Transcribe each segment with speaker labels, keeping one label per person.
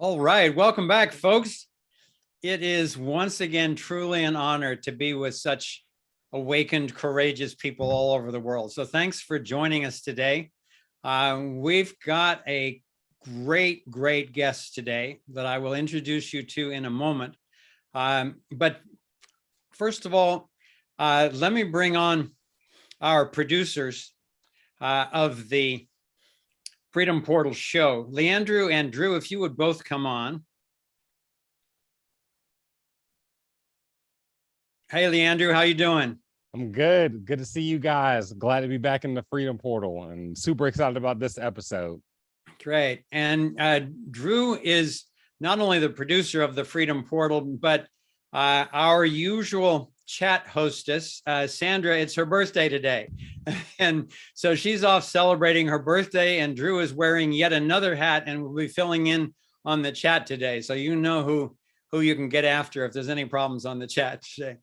Speaker 1: All right, welcome back, folks. It is once again truly an honor to be with such awakened, courageous people all over the world. So thanks for joining us today. We've got a great guest today that I will introduce you to in a moment. But first of all, let me bring on our producers of the Freedom Portal show. Leandrew and Drew, if you would both come on. Hey, Leandrew, how you doing?
Speaker 2: I'm good. Good to see you guys. Glad to be back in the Freedom Portal and super excited about this episode.
Speaker 1: Great. And Drew is not only the producer of the Freedom Portal, but our usual chat hostess, Sandra. It's her birthday today. And so she's off celebrating her birthday, and Drew is wearing yet another hat and will be filling in on the chat today. So you know who you can get after if there's any problems on the chat today.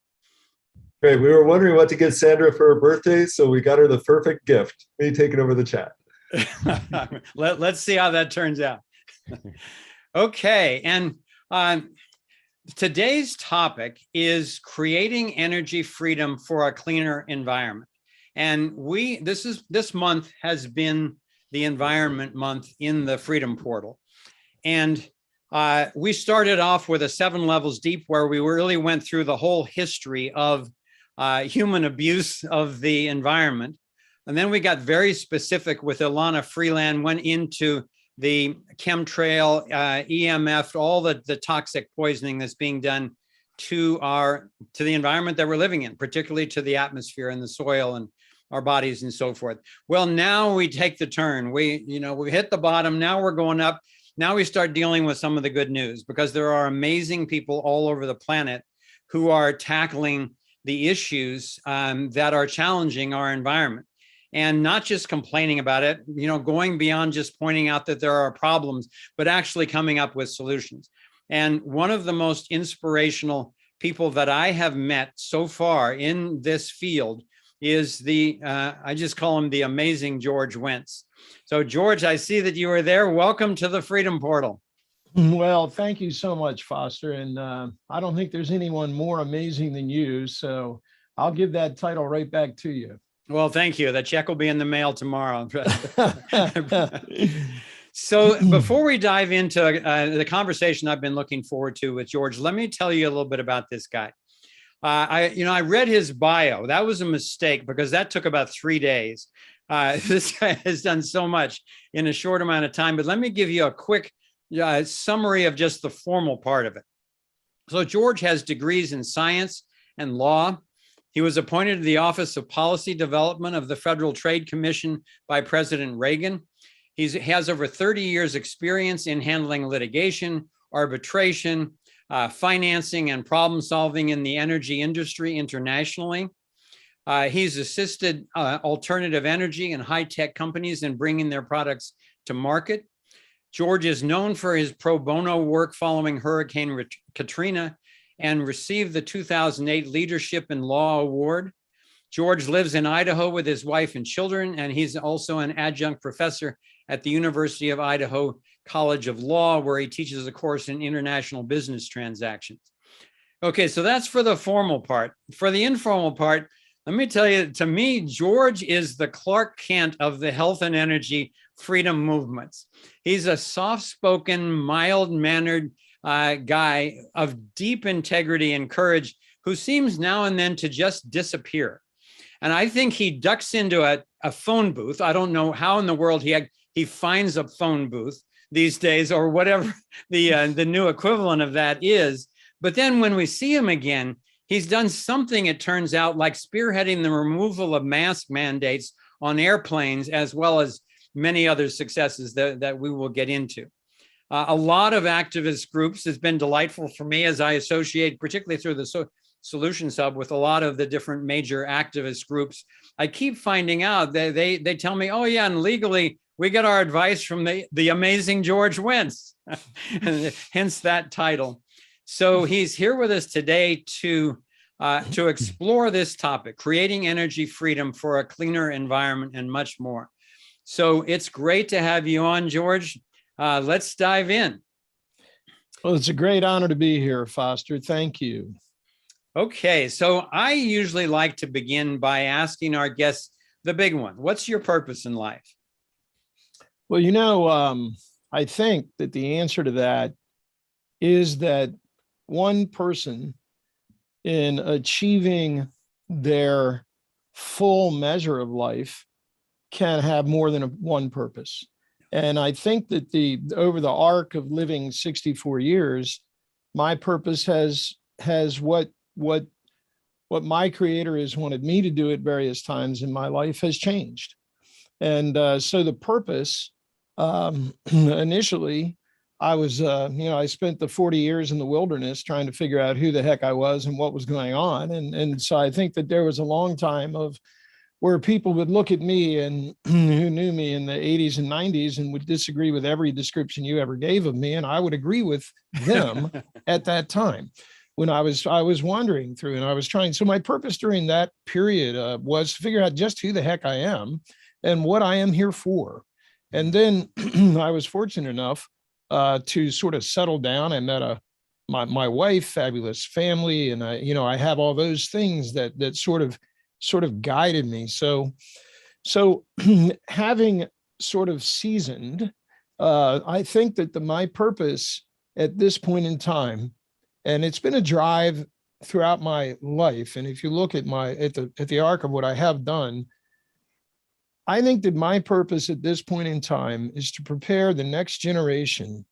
Speaker 3: Great. We were wondering what to get Sandra for her birthday, so we got her the perfect gift. Me taking over the chat.
Speaker 1: Let's see how that turns out. Okay. And today's topic is creating energy freedom for a cleaner environment. And this month has been the environment month in the Freedom Portal. And we started off with a 7 levels deep, where we really went through the whole history of human abuse of the environment. And then we got very specific with Ilana Freeland, went into the chemtrail, EMF, all the toxic poisoning that's being done to the environment that we're living in, particularly to the atmosphere and the soil and our bodies and so forth. Well, now we take the turn. We hit the bottom. Now we're going up. Now we start dealing with some of the good news, because there are amazing people all over the planet who are tackling the issues that are challenging our environment, and not just complaining about it, going beyond just pointing out that there are problems, but actually coming up with solutions. And one of the most inspirational people that I have met so far in this field is I just call him the amazing George Wentz. So George, I see that you are there. Welcome to the Freedom Portal.
Speaker 4: Well, thank you so much, Foster. And I don't think there's anyone more amazing than you. So I'll give that title right back to you.
Speaker 1: Well, thank you. The check will be in the mail tomorrow. So before we dive into the conversation I've been looking forward to with George, let me tell you a little bit about this guy. I read his bio. That was a mistake, because that took about 3 days. This guy has done so much in a short amount of time, but let me give you a quick summary of just the formal part of it. So George has degrees in science and law. He was appointed to the Office of Policy Development of the Federal Trade Commission by President Reagan. He has over 30 years experience in handling litigation, arbitration, financing, and problem solving in the energy industry internationally. He's assisted alternative energy and high-tech companies in bringing their products to market. George is known for his pro bono work following Hurricane Katrina, and received the 2008 Leadership in Law Award. George lives in Idaho with his wife and children, and he's also an adjunct professor at the University of Idaho College of Law, where he teaches a course in international business transactions. Okay, so that's for the formal part. For the informal part, let me tell you, to me, George is the Clark Kent of the health and energy freedom movements. He's a soft-spoken, mild-mannered guy of deep integrity and courage, who seems now and then to just disappear. And I think he ducks into a phone booth. I don't know how in the world he finds a phone booth these days, or whatever the new equivalent of that is. But then when we see him again, he's done something, it turns out, like spearheading the removal of mask mandates on airplanes, as well as many other successes that we will get into. A lot of activist groups. Has been delightful for me, as I associate, particularly through the Solutions Hub, with a lot of the different major activist groups. I keep finding out that they tell me, oh yeah, and legally we get our advice from the amazing George Wentz, hence that title. So he's here with us today to explore this topic, creating energy freedom for a cleaner environment, and much more. So it's great to have you on, George. Let's dive in.
Speaker 4: Well, it's a great honor to be here, Foster. Thank you.
Speaker 1: Okay, so I usually like to begin by asking our guests the big one. What's your purpose in life?
Speaker 4: Well, I think that the answer to that is that one person in achieving their full measure of life can have more than one purpose. And I think that over the arc of living 64 years, my purpose has what my creator has wanted me to do at various times in my life has changed. And so the purpose, initially, I was, I spent the 40 years in the wilderness trying to figure out who the heck I was and what was going on. And so I think that there was a long time of where people would look at me and who knew me in the 80s and 90s and would disagree with every description you ever gave of me. And I would agree with them at that time when I was wandering through and I was trying. So my purpose during that period was to figure out just who the heck I am and what I am here for. And then I was fortunate enough to sort of settle down. I met my wife, fabulous family, and I have all those things that sort of guided me. So having sort of seasoned, I think that my purpose at this point in time, and it's been a drive throughout my life. And if you look at the arc of what I have done, I think that my purpose at this point in time is to prepare the next generation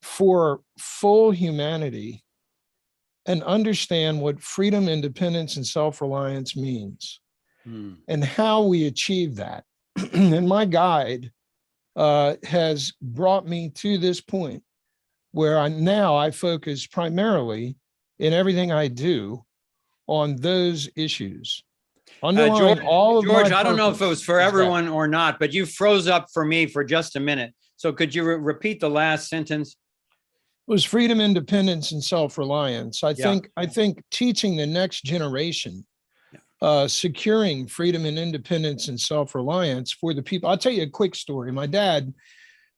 Speaker 4: for full humanity and understand what freedom, independence, and self-reliance means and how we achieve that. And my guide has brought me to this point where I focus primarily in everything I do on those issues.
Speaker 1: George,
Speaker 4: George,
Speaker 1: I don't know if it was for everyone or not, but you froze up for me for just a minute. So could you repeat the last sentence?
Speaker 4: Was freedom, independence, and self-reliance. I think teaching the next generation, securing freedom and independence and self-reliance for the people. I'll tell you a quick story. My dad,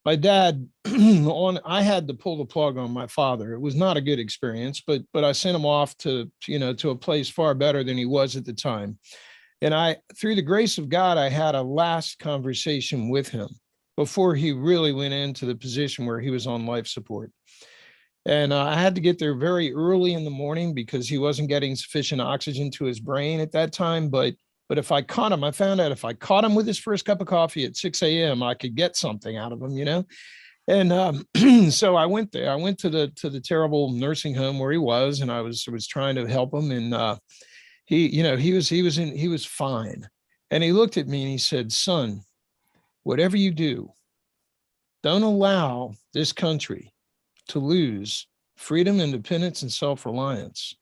Speaker 4: I had to pull the plug on my father. It was not a good experience, but I sent him off to a place far better than he was at the time. And through the grace of God, I had a last conversation with him before he really went into the position where he was on life support. And I had to get there very early in the morning because he wasn't getting sufficient oxygen to his brain at that time. But if I caught him, I found out if I caught him with his first cup of coffee at 6 a.m., I could get something out of him, And so I went there. I went to the terrible nursing home where he was, and I was trying to help him. And he was fine. And he looked at me and he said, "Son, whatever you do, don't allow this country to lose freedom, independence, and self-reliance.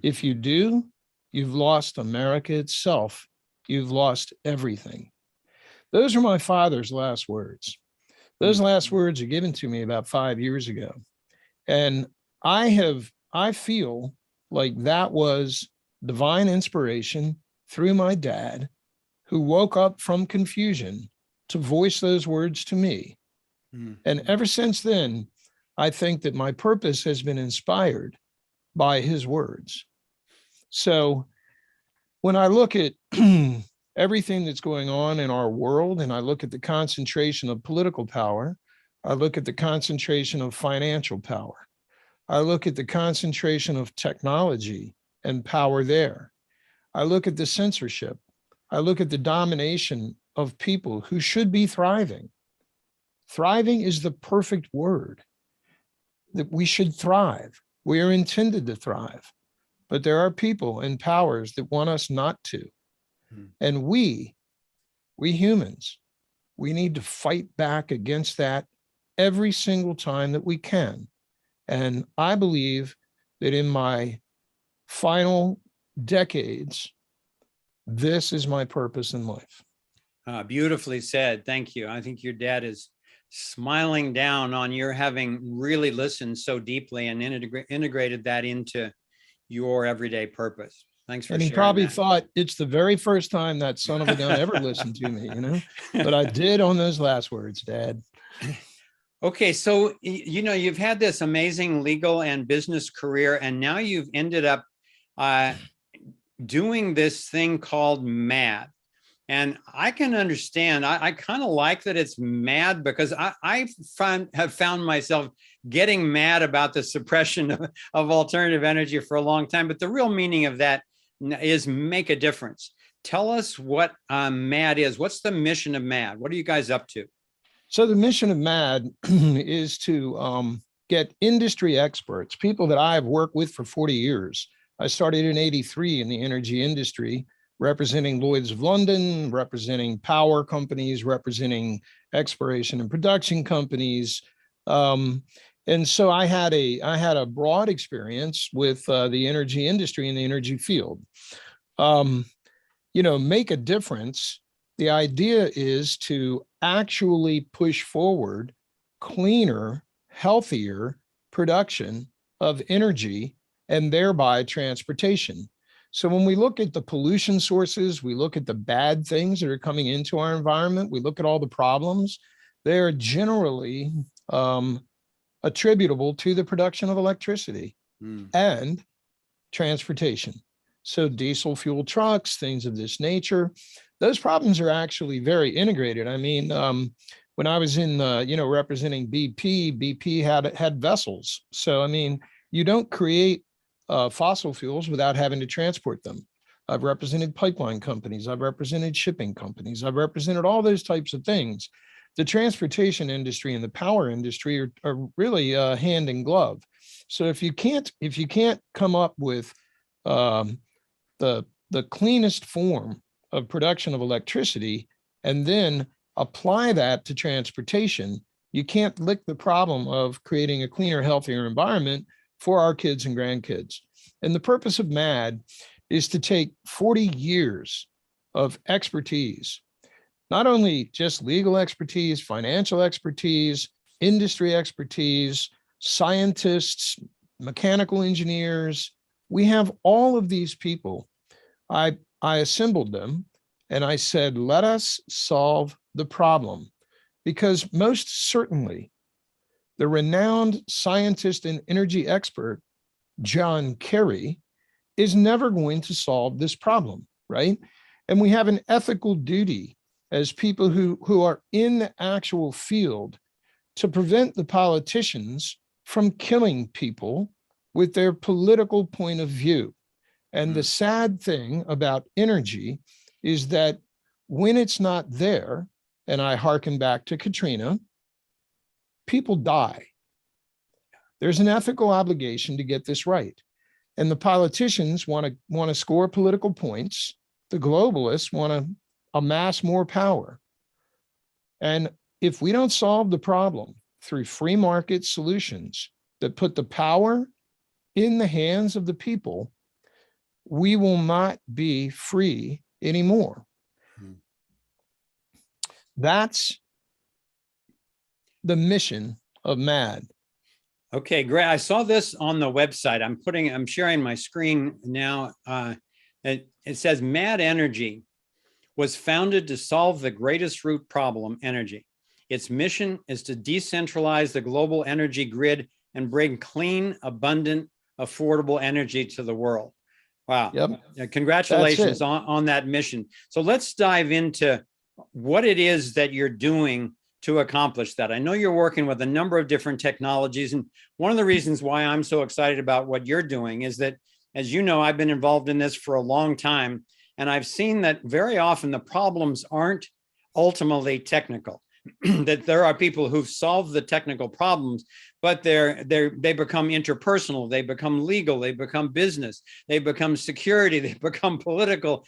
Speaker 4: If you do, you've lost America itself. You've lost everything." Those are my father's last words. Those last words are given to me about 5 years ago. And I feel like that was divine inspiration through my dad, who woke up from confusion to voice those words to me. And ever since then, I think that my purpose has been inspired by his words. So when I look at everything that's going on in our world, and I look at the concentration of political power, I look at the concentration of financial power, I look at the concentration of technology and power there, I look at the censorship, I look at the domination of people who should be thriving. Thriving is the perfect word. That we should thrive. We are intended to thrive, but there are people and powers that want us not to. And we humans, we need to fight back against that every single time that we can. And I believe that in my final decades, this is my purpose in life.
Speaker 1: Beautifully said. Thank you. I think your dad is smiling down on your having really listened so deeply and integrated that into your everyday purpose. Thanks for sharing.
Speaker 4: And he probably thought it's the very first time that son of a gun ever listened to me, But I did on those last words, Dad.
Speaker 1: Okay, so you've had this amazing legal and business career, and now you've ended up uh, doing this thing called MAD. And I can understand. I kind of like that it's mad, because I have found myself getting mad about the suppression of alternative energy for a long time. But the real meaning of that is make a difference. Tell us what MAD is. What's the mission of MAD? What are you guys up to?
Speaker 4: So the mission of MAD is to get industry experts, people that I've worked with for 40 years. I started in '83 in the energy industry, representing Lloyd's of London, representing power companies, representing exploration and production companies. And so I had a broad experience with the energy industry and the energy field. Make a difference. The idea is to actually push forward cleaner, healthier production of energy and thereby transportation. So when we look at the pollution sources, we look at the bad things that are coming into our environment, we look at all the problems, they're generally attributable to the production of electricity and transportation. So diesel fuel trucks, things of this nature, those problems are actually very integrated. I mean, when I was in, representing BP had vessels. So, I mean, you don't create fossil fuels without having to transport them. I've represented pipeline companies. I've represented shipping companies. I've represented all those types of things. The transportation industry and the power industry are really hand in glove. So if you can't come up with the cleanest form of production of electricity and then apply that to transportation, you can't lick the problem of creating a cleaner, healthier environment for our kids and grandkids. And the purpose of MAD is to take 40 years of expertise, not only just legal expertise, financial expertise, industry expertise, scientists, mechanical engineers. We have all of these people. I assembled them and I said, let us solve the problem, because most certainly the renowned scientist and energy expert, John Kerry, is never going to solve this problem, right? And we have an ethical duty as people who are in the actual field to prevent the politicians from killing people with their political point of view. And the sad thing about energy is that when it's not there, and I hearken back to Katrina, people die. There's an ethical obligation to get this right. And the politicians want to score political points. The globalists want to amass more power. And if we don't solve the problem through free market solutions that put the power in the hands of the people, we will not be free anymore. That's the mission of MAD.
Speaker 1: Okay, great. I saw this on the website. I'm sharing my screen now. It says MAD Energy was founded to solve the greatest root problem, energy. Its mission is to decentralize the global energy grid and bring clean, abundant, affordable energy to the world. Wow. Yep. Congratulations on that mission. So let's dive into what it is that you're doing to accomplish that. I know you're working with a number of different technologies. And one of the reasons why I'm so excited about what you're doing is that, as you know, I've been involved in this for a long time. And I've seen that very often the problems aren't ultimately technical, that there are people who've solved the technical problems, but they become interpersonal, they become legal, they become business, they become security, they become political,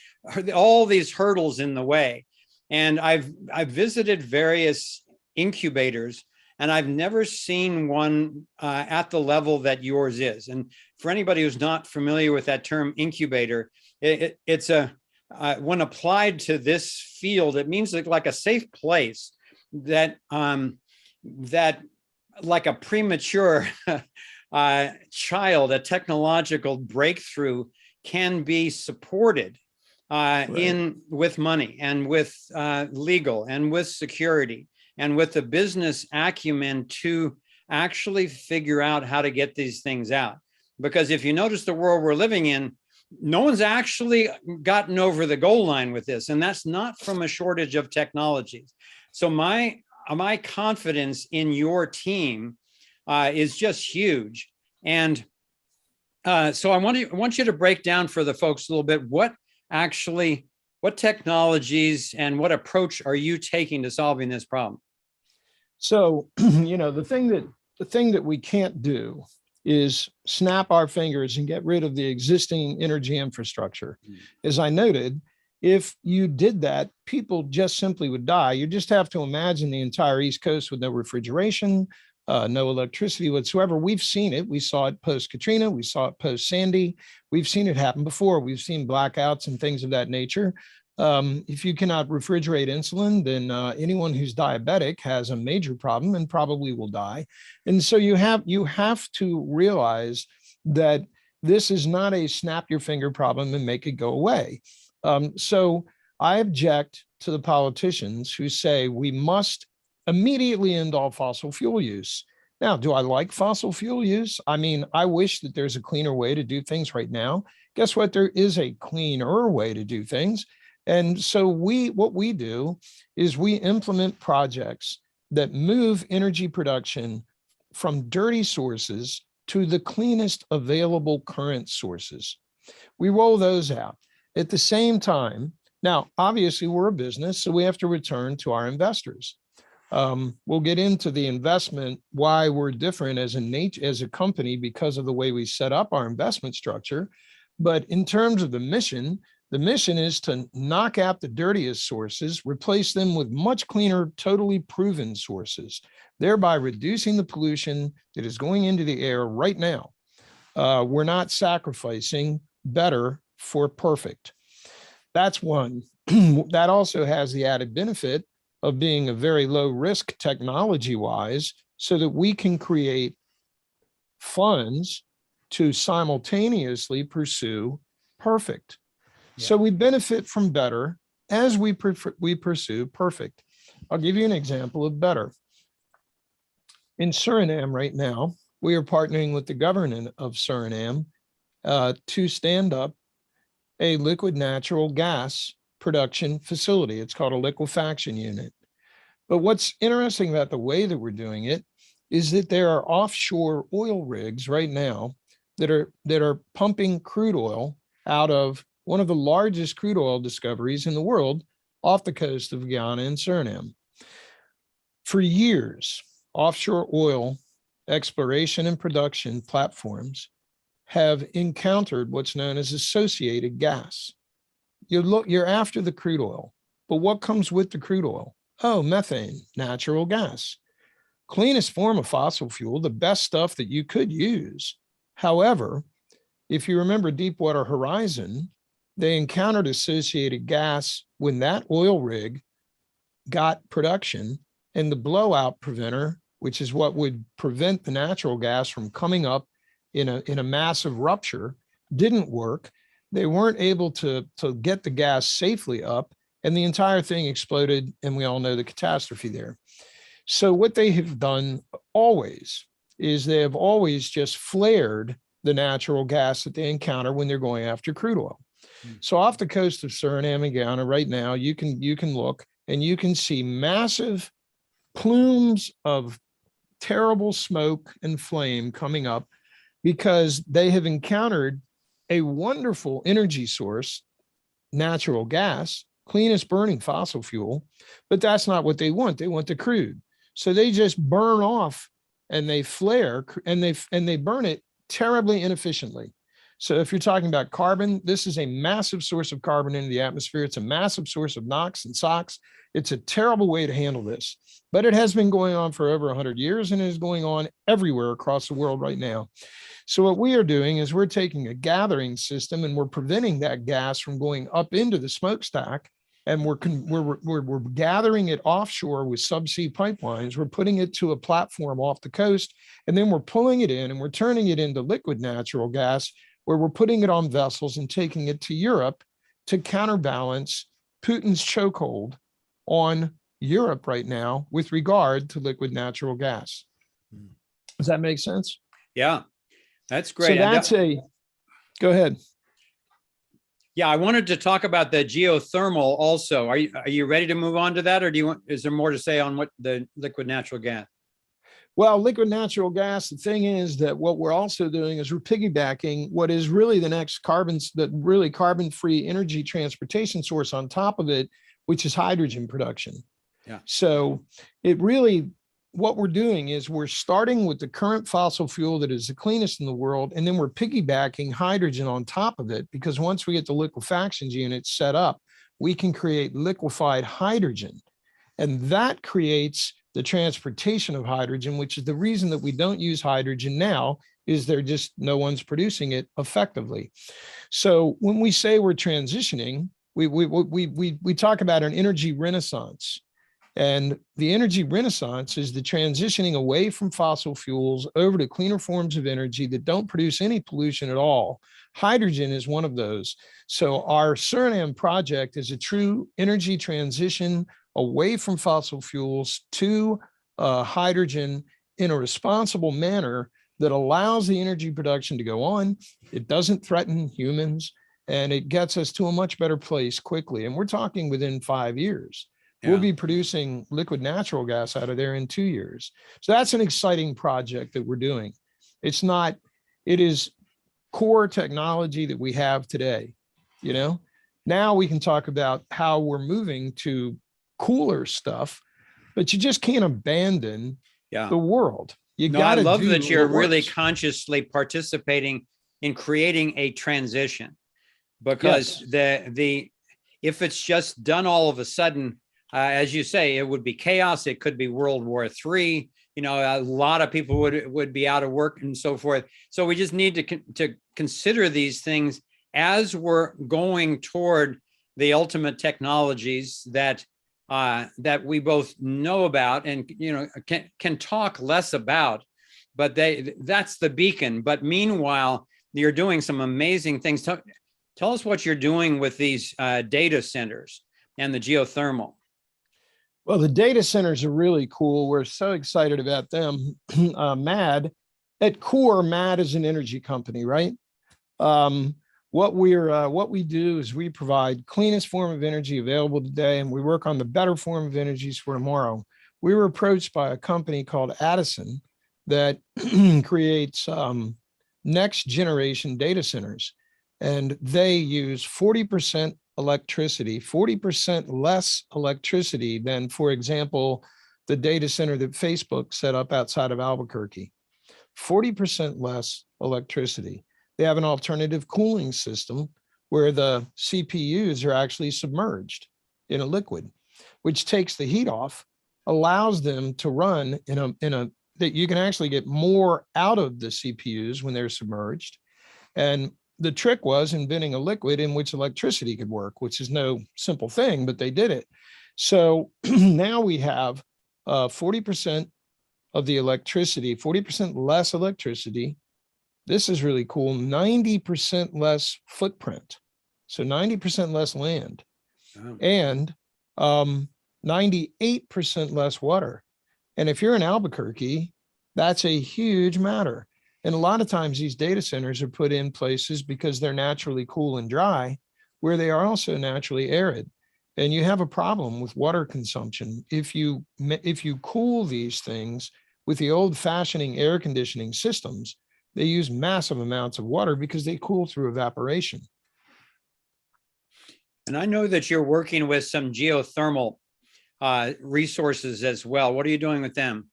Speaker 1: all these hurdles in the way. And I've visited various incubators, and I've never seen one at the level that yours is. And for anybody who's not familiar with that term incubator, it's when applied to this field, it means like a safe place that like a premature child, a technological breakthrough can be supported with money and with legal and with security and with the business acumen to actually figure out how to get these things out. Because if you notice the world we're living in, no one's actually gotten over the goal line with this, and that's not from a shortage of technologies. So my confidence in your team is just huge. And so I want you to break down for the folks a little bit what technologies and what approach are you taking to solving this problem?
Speaker 4: So, the thing that we can't do is snap our fingers and get rid of the existing energy infrastructure. As I noted, if you did that, people just simply would die. You just have to imagine the entire East Coast with no refrigeration, no electricity whatsoever. We've seen it. We saw it post Katrina. We saw it post Sandy. We've seen it happen before. We've seen blackouts and things of that nature. If you cannot refrigerate insulin, then anyone who's diabetic has a major problem and probably will die. And so you have to realize that this is not a snap your finger problem and make it go away. So I object to the politicians who say we must immediately end all fossil fuel use. Now, do I like fossil fuel use? I mean, I wish that there's a cleaner way to do things right now. Guess what? There is a cleaner way to do things. And so what we do is we implement projects that move energy production from dirty sources to the cleanest available current sources. We roll those out. At the same time, now, obviously, we're a business, so we have to return to our investors. We'll get into the investment, why we're different as a company because of the way we set up our investment structure. But in terms of the mission is to knock out the dirtiest sources, replace them with much cleaner, totally proven sources, thereby reducing the pollution that is going into the air right now. We're not sacrificing better for perfect. That's one. That also has the added benefit of being a very low risk technology-wise, so that we can create funds to simultaneously pursue perfect. Yeah. So we benefit from better as we pursue perfect. I'll give you an example of better. In Suriname right now, we are partnering with the government of Suriname to stand up a liquid natural gas production facility. It's called a liquefaction unit. But what's interesting about the way that we're doing it is that there are offshore oil rigs right now that are pumping crude oil out of one of the largest crude oil discoveries in the world off the coast of Guyana and Suriname. For years, offshore oil exploration and production platforms have encountered what's known as associated gas. You're after the crude oil, but what comes with the crude oil? Oh, methane, natural gas. Cleanest form of fossil fuel, the best stuff that you could use. However, if you remember Deepwater Horizon, they encountered associated gas when that oil rig got production, and the blowout preventer, which is what would prevent the natural gas from coming up in a massive rupture, didn't work. They weren't able to get the gas safely up, and the entire thing exploded, and we all know the catastrophe there. So what they have done always is they have always just flared the natural gas that they encounter when they're going after crude oil. So off the coast of Suriname and Guyana right now, you can look and you can see massive plumes of terrible smoke and flame coming up because they have encountered a wonderful energy source, natural gas, cleanest burning fossil fuel, but that's not what they want. They want the crude. So they just burn off and they flare and they burn it terribly inefficiently. So if you're talking about carbon, this is a massive source of carbon into the atmosphere. It's a massive source of NOx and SOx. It's a terrible way to handle this, but it has been going on for over 100 years and it is going on everywhere across the world right now. So what we are doing is we're taking a gathering system and we're preventing that gas from going up into the smokestack, and we're gathering it offshore with subsea pipelines. We're putting it to a platform off the coast, and then we're pulling it in and we're turning it into liquid natural gas, where we're putting it on vessels and taking it to Europe to counterbalance Putin's chokehold on Europe right now with regard to liquid natural gas. Does that make sense?
Speaker 1: Yeah, that's
Speaker 4: So
Speaker 1: great.
Speaker 4: go ahead.
Speaker 1: Yeah, I wanted to talk about the geothermal also. Are you ready to move on to that, or is there more to say on what the liquid natural gas?
Speaker 4: Well, liquid natural gas, the thing is that what we're also doing is we're piggybacking what is really the next carbon-free energy transportation source on top of it, which is hydrogen production.
Speaker 1: Yeah.
Speaker 4: So what we're doing is we're starting with the current fossil fuel that is the cleanest in the world, and then we're piggybacking hydrogen on top of it, because once we get the liquefaction units set up, we can create liquefied hydrogen. And that creates the transportation of hydrogen, which is the reason that we don't use hydrogen now, is no one's producing it effectively. So when we say we're transitioning, we talk about an energy renaissance. And the energy renaissance is the transitioning away from fossil fuels over to cleaner forms of energy that don't produce any pollution at all. Hydrogen is one of those. So our Suriname project is a true energy transition away from fossil fuels to hydrogen in a responsible manner that allows the energy production to go on. It doesn't threaten humans, and it gets us to a much better place quickly. And we're talking within 5 years. We'll be producing liquid natural gas out of there in 2 years. So that's an exciting project that we're doing. It is core technology that we have today. Now we can talk about how we're moving to cooler stuff, but you just can't abandon the world.
Speaker 1: I love that you're really consciously participating in creating a transition, because if it's just done all of a sudden, as you say, it would be chaos. It could be World War III. A lot of people would be out of work and so forth. So we just need to consider these things as we're going toward the ultimate technologies that we both know about and can talk less about. But that's the beacon. But meanwhile, you're doing some amazing things. Tell us what you're doing with these data centers and the geothermal.
Speaker 4: Well, the data centers are really cool. We're so excited about them. MAD, at core, MAD is an energy company, right? What we do is we provide cleanest form of energy available today, and we work on the better form of energies for tomorrow. We were approached by a company called Addison that creates next generation data centers, and they use 40% electricity, 40% less electricity than, for example, the data center that Facebook set up outside of Albuquerque. 40% less electricity. They have an alternative cooling system where the CPUs are actually submerged in a liquid, which takes the heat off, allows them to run that you can actually get more out of the CPUs when they're submerged. And the trick was inventing a liquid in which electricity could work, which is no simple thing, but they did it. So now we have 40% of the electricity, 40% less electricity. This is really cool. 90% less footprint. So 90% less land, and 98% less water. And if you're in Albuquerque, that's a huge matter. And a lot of times these data centers are put in places because they're naturally cool and dry, where they are also naturally arid. And you have a problem with water consumption. If you cool these things with the old-fashioned air conditioning systems, they use massive amounts of water because they cool through evaporation.
Speaker 1: And I know that you're working with some geothermal resources as well. What are you doing with them?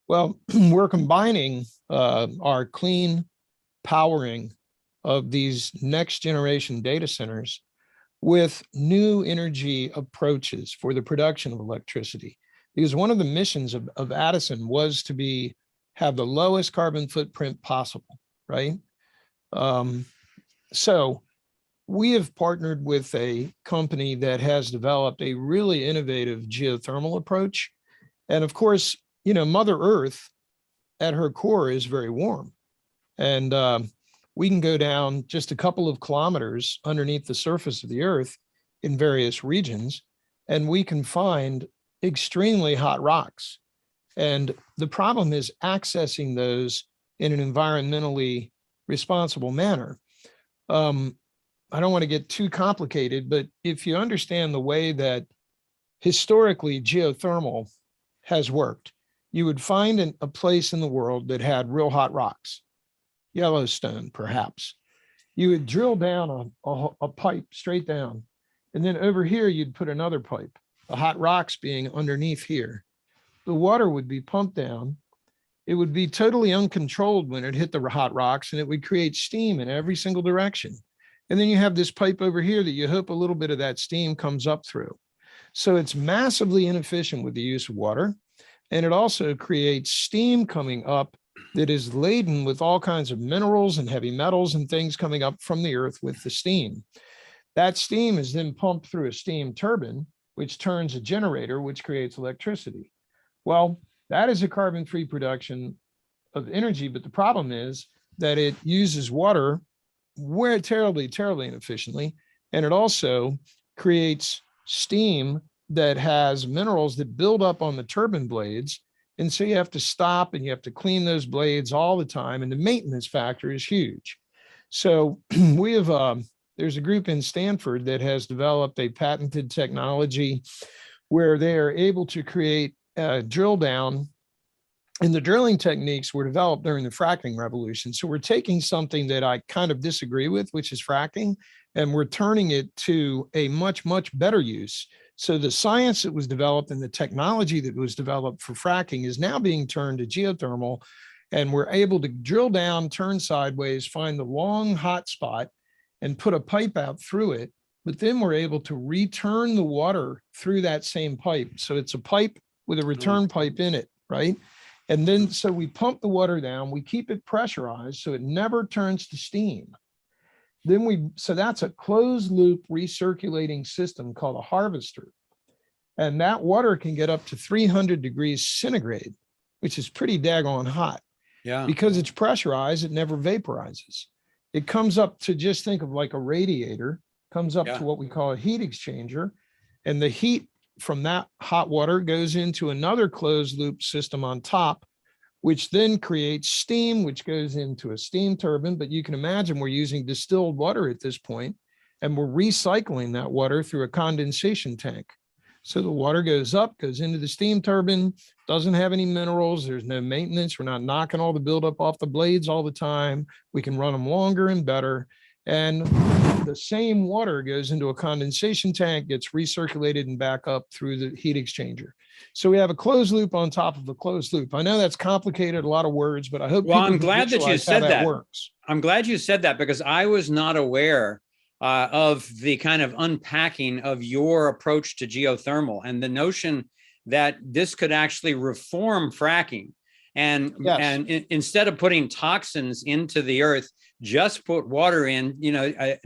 Speaker 4: Well, we're combining our clean powering of these next generation data centers with new energy approaches for the production of electricity. Because one of the missions of Addison was to have the lowest carbon footprint possible, right? So we have partnered with a company that has developed a really innovative geothermal approach. And of course, Mother Earth at her core is very warm. And we can go down just a couple of kilometers underneath the surface of the Earth in various regions, and we can find extremely hot rocks. And the problem is accessing those in an environmentally responsible manner. I don't want to get too complicated, but if you understand the way that historically geothermal has worked, you would find a place in the world that had real hot rocks, Yellowstone, perhaps. You would drill down a pipe straight down. And then over here, you'd put another pipe, the hot rocks being underneath here. The water would be pumped down. It would be totally uncontrolled when it hit the hot rocks, and it would create steam in every single direction. And then you have this pipe over here that you hope a little bit of that steam comes up through. So it's massively inefficient with the use of water. And it also creates steam coming up that is laden with all kinds of minerals and heavy metals and things coming up from the earth with the steam. That steam is then pumped through a steam turbine, which turns a generator, which creates electricity. Well, that is a carbon-free production of energy, but the problem is that it uses water terribly, terribly inefficiently, and it also creates steam that has minerals that build up on the turbine blades. And so you have to stop and you have to clean those blades all the time. And the maintenance factor is huge. So we have, there's a group in Stanford that has developed a patented technology where they are able to create a drill down. And the drilling techniques were developed during the fracking revolution. So we're taking something that I kind of disagree with, which is fracking, and we're turning it to a much, much better use. So the science that was developed and the technology that was developed for fracking is now being turned to geothermal, and we're able to drill down, turn sideways, find the long hot spot and put a pipe out through it. But then we're able to return the water through that same pipe. So it's a pipe with a return pipe in it, right? And then, so we pump the water down, we keep it pressurized so it never turns to steam. Then so that's a closed loop recirculating system called a harvester. And that water can get up to 300 degrees centigrade, which is pretty daggone hot.
Speaker 1: Yeah.
Speaker 4: Because it's pressurized, it never vaporizes. It comes up to, just think of like a radiator, comes up to what we call a heat exchanger. And the heat from that hot water goes into another closed loop system on top, which then creates steam, which goes into a steam turbine. But you can imagine we're using distilled water at this point, and we're recycling that water through a condensation tank. So the water goes up, goes into the steam turbine, doesn't have any minerals. There's no maintenance. We're not knocking all the buildup off the blades all the time. We can run them longer and better. And the same water goes into a condensation tank, gets recirculated and back up through the heat exchanger. So we have a closed loop on top of a closed loop. I know that's complicated, a lot of words, but I hope.
Speaker 1: Well, I'm glad that you said that.
Speaker 4: Works.
Speaker 1: I'm glad you said that, because I was not aware of the kind of unpacking of your approach to geothermal and the notion that this could actually reform fracking. And, instead of putting toxins into the earth, just put water in,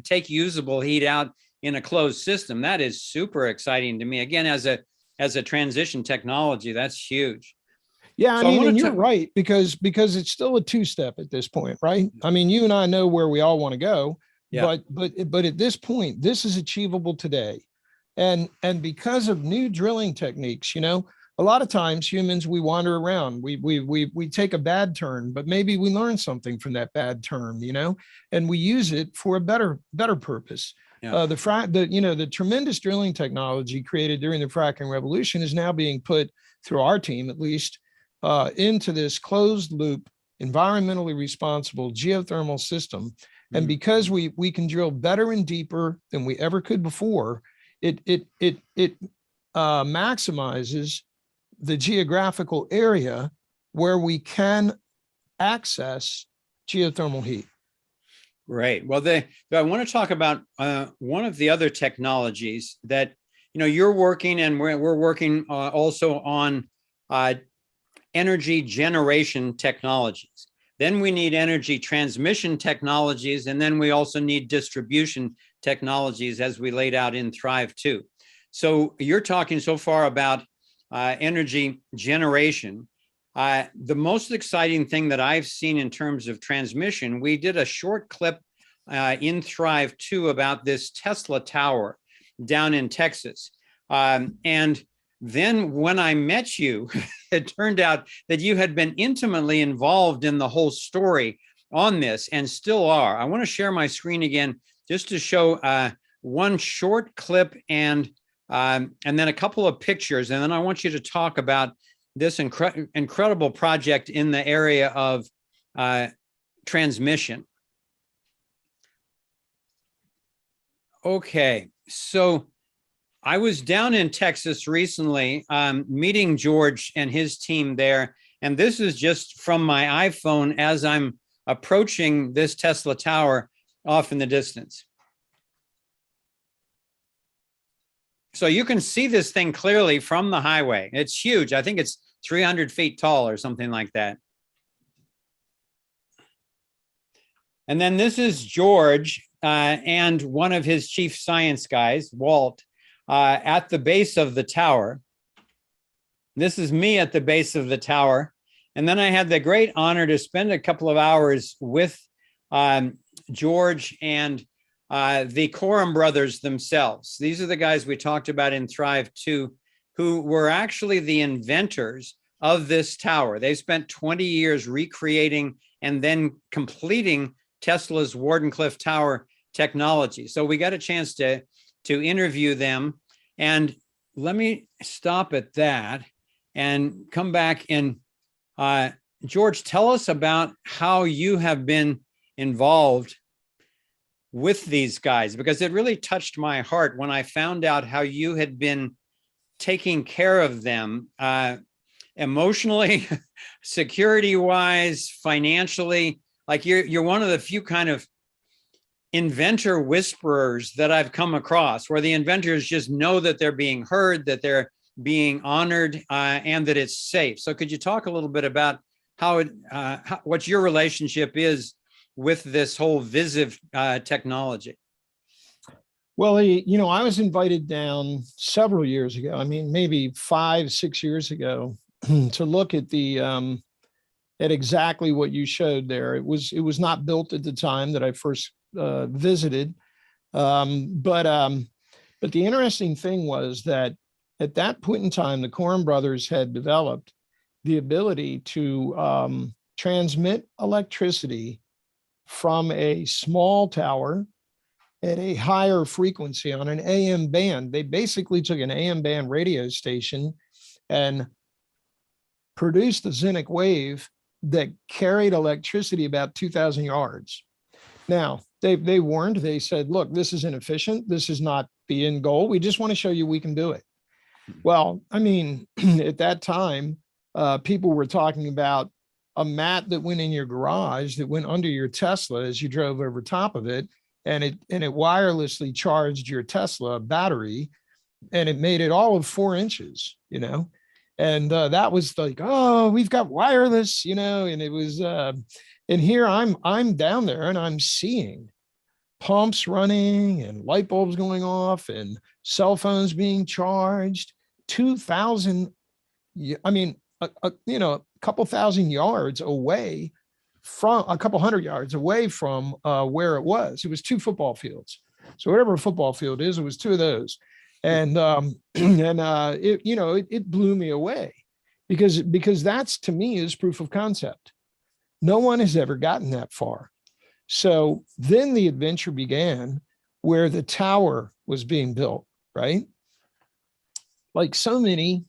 Speaker 1: take usable heat out in a closed system. That is super exciting to me. Again, as a transition technology, that's huge.
Speaker 4: Yeah, so and you're right, because it's still a two-step at this point, right? I mean, you and I know where we all want to go, but at this point, this is achievable today. And because of new drilling techniques, a lot of times humans, we wander around, we take a bad turn, but maybe we learn something from that bad turn, and we use it for a better purpose. Yeah. The tremendous drilling technology created during the fracking revolution is now being put, through our team at least, into this closed loop, environmentally responsible geothermal system. And because we can drill better and deeper than we ever could before, it maximizes the geographical area where we can access geothermal heat.
Speaker 1: Right. Well, I want to talk about one of the other technologies that, you're working, and we're working also on energy generation technologies. Then we need energy transmission technologies, and then we also need distribution technologies, as we laid out in Thrive 2. So you're talking so far about energy generation. The most exciting thing that I've seen in terms of transmission, we did a short clip in Thrive 2 about this Tesla tower down in Texas. And Then when I met you, it turned out that you had been intimately involved in the whole story on this and still are. I want to share my screen again just to show one short clip and then a couple of pictures. And then I want you to talk about this incredible project in the area of transmission. Okay, so I was down in Texas recently meeting George and his team there. And this is just from my iPhone as I'm approaching this Tesla tower off in the distance. So you can see this thing clearly from the highway. It's huge. I think it's 300 feet tall or something like that. And then this is George and one of his chief science guys, Walt, at the base of the tower. This is me at the base of the tower. And then I had the great honor to spend a couple of hours with George and the Coram brothers themselves. These are the guys we talked about in Thrive 2, who were actually the inventors of this tower. They've spent 20 years recreating and then completing Tesla's Wardenclyffe Tower technology. So we got a chance to interview them. And let me stop at that and come back and George, tell us about how you have been involved with these guys, because it really touched my heart when I found out how you had been taking care of them emotionally, security-wise, financially. Like you're one of the few kind of inventor whisperers that I've come across, where the inventors just know that they're being heard, that they're being honored, and that it's safe. So could you talk a little bit about what your relationship is with this whole Visiv technology?
Speaker 4: Well, I was invited down several years ago. I mean, maybe 5-6 years ago, to look at at exactly what you showed there. It was not built at the time that I first visited, but the interesting thing was that at that point in time, the Coram brothers had developed the ability to transmit electricity from a small tower at a higher frequency on an AM band. They basically took an AM band radio station and produced a sonic wave that carried electricity about 2,000 yards. Now, they warned, they said, look, this is inefficient. This is not the end goal. We just want to show you we can do it. Well, I mean, at that time, people were talking about a mat that went in your garage that went under your Tesla as you drove over top of it, and it wirelessly charged your Tesla battery, and it made it all of 4 inches, and that was like, oh, we've got wireless, and it was, and here I'm down there and I'm seeing pumps running and light bulbs going off and cell phones being charged 2,000. I mean, a couple thousand yards away from, a couple hundred yards away from where it was. It was 2 football fields. So whatever a football field is, it was 2 of those. And it blew me away because that's, to me, is proof of concept. No one has ever gotten that far. So then the adventure began where the tower was being built, right? Like so many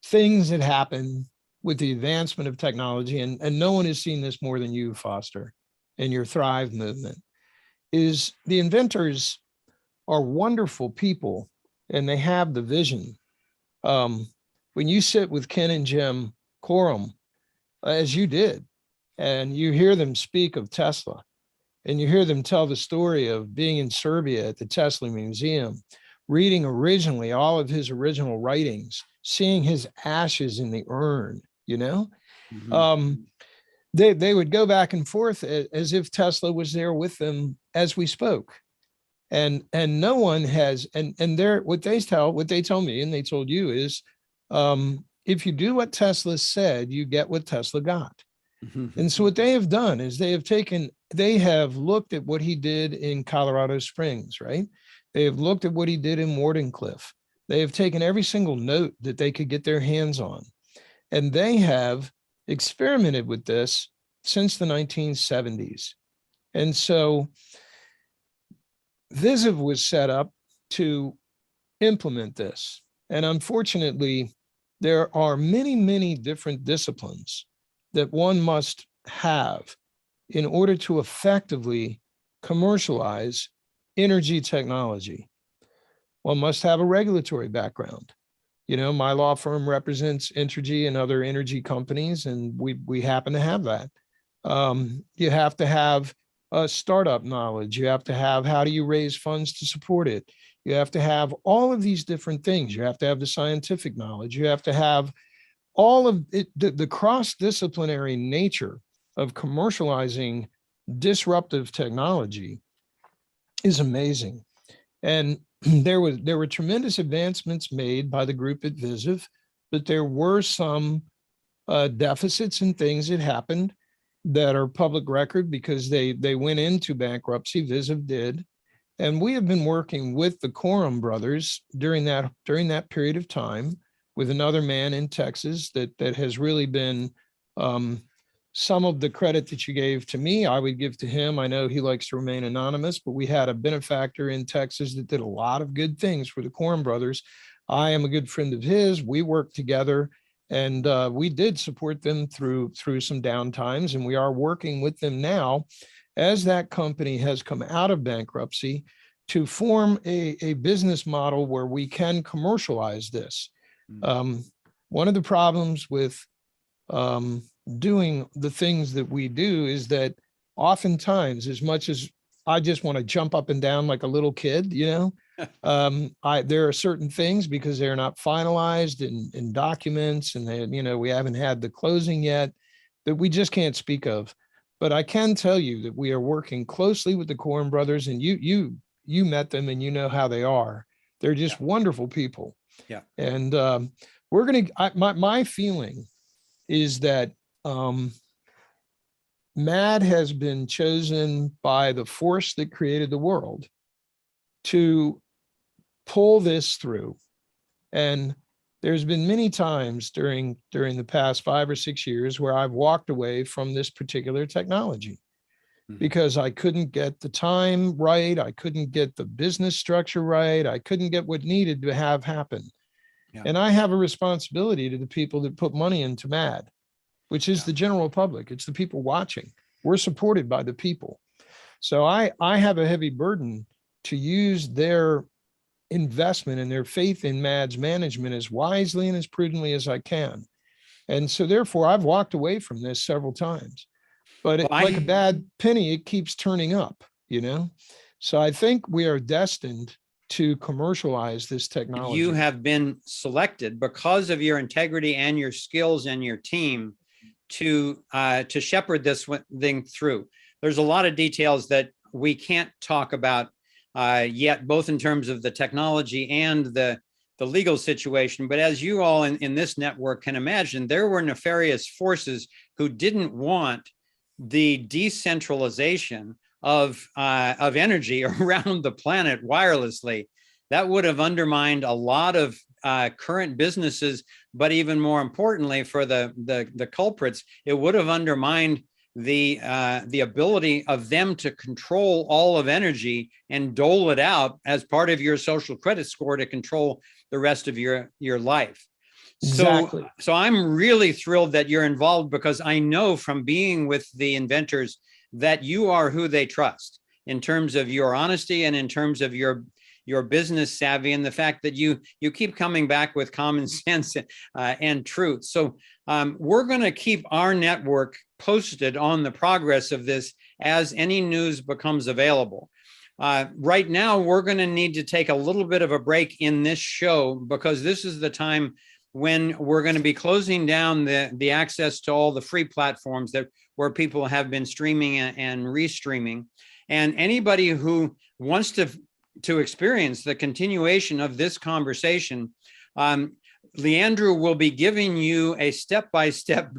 Speaker 4: things that happen with the advancement of technology, and no one has seen this more than you, Foster, and your Thrive movement, is the inventors are wonderful people and they have the vision. When you sit with Ken and Jim Coram, as you did, and you hear them speak of Tesla, and you hear them tell the story of being in Serbia at the Tesla Museum, reading originally all of his original writings, seeing his ashes in the urn, mm-hmm. They would go back and forth as if Tesla was there with them as we spoke. And no one has, and what they tell me, and they told you, is if you do what Tesla said, you get what Tesla got. Mm-hmm. And so what they have done is they have looked at what he did in Colorado Springs, right? They have looked at what he did in Wardenclyffe. They have taken every single note that they could get their hands on, and they have experimented with this since the 1970s. And so Visiv was set up to implement this. And unfortunately, there are many, many different disciplines that one must have in order to effectively commercialize energy technology. One must have a regulatory background. You know, my law firm represents Entergy and other energy companies, and we happen to have that. You have to have startup knowledge. You have to have, how do you raise funds to support it? You have to have all of these different things. You have to have the scientific knowledge. You have to have all of it, the cross-disciplinary nature of commercializing disruptive technology is amazing. And there were tremendous advancements made by the group at Visiv, but there were some deficits and things that happened that are public record because they went into bankruptcy. Visiv did. And we have been working with the Coram brothers during that period of time with another man in Texas that has really been some of the credit that you gave to me, I would give to him. I know he likes to remain anonymous, but we had a benefactor in Texas that did a lot of good things for the Coram brothers. I am a good friend of his. We worked together, and we did support them through some down times, and we are working with them now as that company has come out of bankruptcy to form a business model where we can commercialize this. One of the problems with doing the things that we do is that oftentimes, as much as I just want to jump up and down like a little kid, you know, there are certain things because they're not finalized in documents, and they, you know, we haven't had the closing yet, that we just can't speak of. But I can tell you that we are working closely with the Coram brothers, and you met them and you know how they are. They're just wonderful people.
Speaker 1: Yeah.
Speaker 4: And we're going to, my feeling is that MAD has been chosen by the force that created the world to pull this through. And there's been many times during the past 5 or 6 years where I've walked away from this particular technology because I couldn't get the time right. I couldn't get the business structure right. I couldn't get what needed to have happen. Yeah. And I have a responsibility to the people that put money into MAD, which is the general public. It's the people watching. We're supported by the people. So I have a heavy burden to use their investment and their faith in MAD's management as wisely and as prudently as I can. And so therefore I've walked away from this several times, but like a bad penny, it keeps turning up, you know? So I think we are destined to commercialize this technology.
Speaker 1: You have been selected because of your integrity and your skills and your team to shepherd this thing through. There's a lot of details that we can't talk about yet, both in terms of the technology and the legal situation. But as you all in this network can imagine, there were nefarious forces who didn't want the decentralization of energy around the planet wirelessly. That would have undermined a lot of current businesses, but even more importantly for the culprits, it would have undermined the ability of them to control all of energy and dole it out as part of your social credit score to control the rest of your life.
Speaker 4: Exactly.
Speaker 1: So I'm really thrilled that you're involved, because I know from being with the inventors that you are who they trust in terms of your honesty and in terms of your business savvy, and the fact that you keep coming back with common sense and truth. So we're going to keep our network posted on the progress of this as any news becomes available. Right now, we're going to need to take a little bit of a break in this show, because this is the time when we're going to be closing down the access to all the free platforms where people have been streaming and restreaming. And anybody who wants to experience the continuation of this conversation, Leandrew will be giving you a step-by-step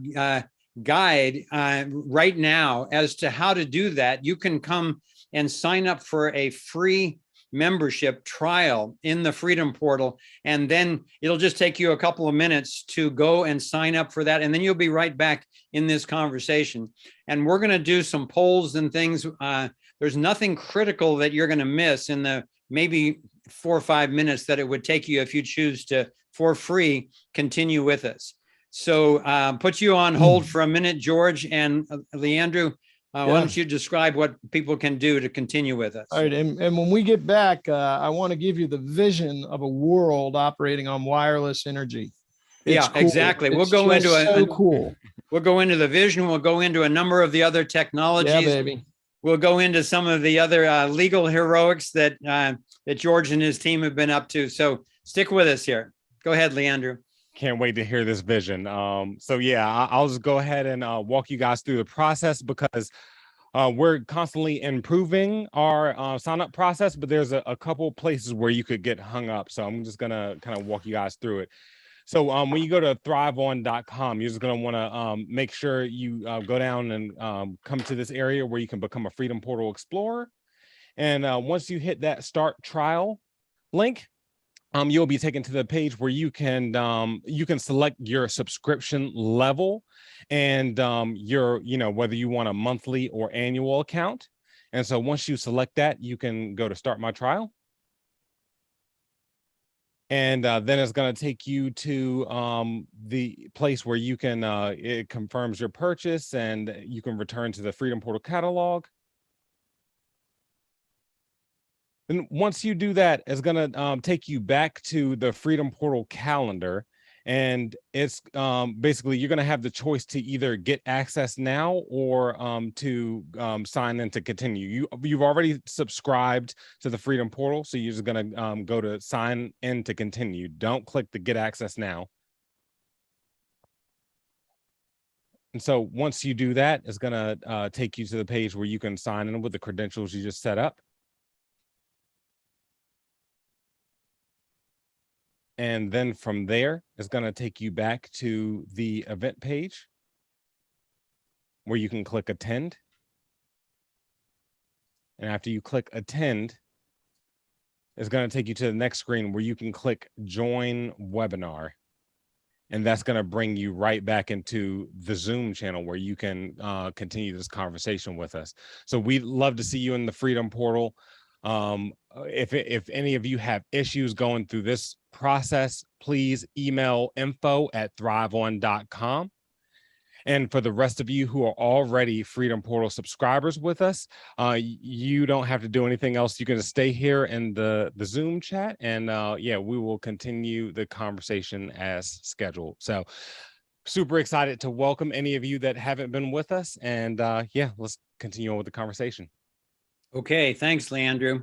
Speaker 1: guide right now as to how to do that. You can come and sign up for a free membership trial in the Freedom Portal. And then it'll just take you a couple of minutes to go and sign up for that. And then you'll be right back in this conversation. And we're going to do some polls and things. There's nothing critical that you're going to miss in the maybe 4 or 5 minutes that it would take you if you choose to, for free, continue with us. So put you on hold for a minute, George and Leandro. Why don't you describe what people can do to continue with us?
Speaker 4: All right. And when we get back, I want to give you the vision of a world operating on wireless energy. It's cool.
Speaker 1: Exactly. We'll go into
Speaker 4: cool.
Speaker 1: We'll go into the vision. We'll go into a number of the other technologies.
Speaker 4: Yeah, baby.
Speaker 1: We'll go into some of the other legal heroics that that George and his team have been up to. So stick with us here. Go ahead, Leandro.
Speaker 2: Can't wait to hear this vision. So yeah, I'll just go ahead and walk you guys through the process, because we're constantly improving our sign up process, but there's a couple places where you could get hung up. So I'm just gonna kind of walk you guys through it. So when you go to thriveon.com, you're just gonna want to make sure you go down and come to this area where you can become a Freedom Portal Explorer. And once you hit that start trial link, you'll be taken to the page where you can select your subscription level and your, whether you want a monthly or annual account. And so once you select that, you can go to start my trial. And then it's going to take you to the place where you can, it confirms your purchase and you can return to the Freedom Portal catalog. And once you do that, it's going to take you back to the Freedom Portal calendar. And it's basically, you're going to have the choice to either get access now or to sign in to continue. You've already subscribed to the Freedom Portal, so you're just going to go to sign in to continue. Don't click the get access now. And so once you do that, it's going to take you to the page where you can sign in with the credentials you just set up. And then from there, it's going to take you back to the event page where you can click attend. And after you click attend, it's going to take you to the next screen where you can click join webinar. And that's going to bring you right back into the Zoom channel where you can continue this conversation with us. So we'd love to see you in the Freedom Portal. If any of you have issues going through this process, please email info@thriveon.com. And for the rest of you who are already Freedom Portal subscribers with us, you don't have to do anything else. You can just stay here in the Zoom chat, and yeah, we will continue the conversation as scheduled. So super excited to welcome any of you that haven't been with us, and yeah, let's continue on with the conversation.
Speaker 1: Okay, thanks, Leandro.